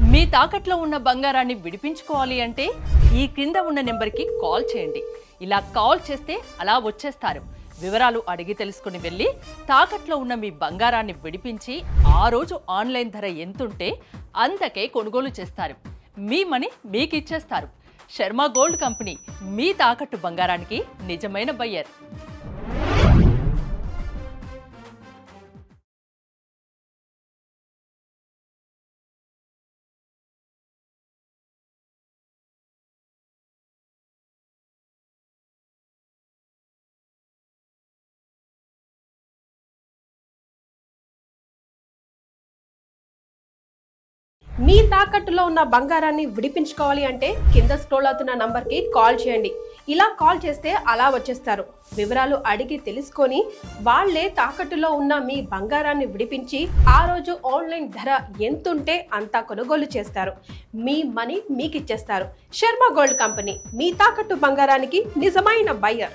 మీ తాకట్లో ఉన్న బంగారాన్ని విడిపించుకోవాలి అంటే ఈ క్రింద ఉన్న నెంబర్కి కాల్ చేయండి. ఇలా కాల్ చేస్తే అలా వచ్చేస్తారు. వివరాలు అడిగి తెలుసుకుని వెళ్ళి తాకట్లో ఉన్న మీ బంగారాన్ని విడిపించి ఆ రోజు ఆన్లైన్ ధర ఎంతుంటే అంతకే కొనుగోలు చేస్తారు. మీ మనీ మీకు ఇచ్చేస్తారు. శర్మ గోల్డ్ కంపెనీ మీ తాకట్టు బంగారానికి నిజమైన బయ్యర్. మీ తాకట్టులో ఉన్న బంగారాన్ని విడిపించుకోవాలి అంటే కింద స్క్రోల్ అవుతున్న నంబర్కి కాల్ చేయండి. ఇలా కాల్ చేస్తే అలా వచ్చేస్తారు. వివరాలు అడిగి తెలుసుకొని వాళ్ళే తాకట్టులో ఉన్న మీ బంగారాన్ని విడిపించి ఆ రోజు ఆన్లైన్ ధర ఎంతుంటే అంతా కొనుగోలు చేస్తారు. మీ మనీ మీకు ఇచ్చేస్తారు. శర్మ గోల్డ్ కంపెనీ మీ తాకట్టు బంగారానికి నిజమైన బయ్యర్.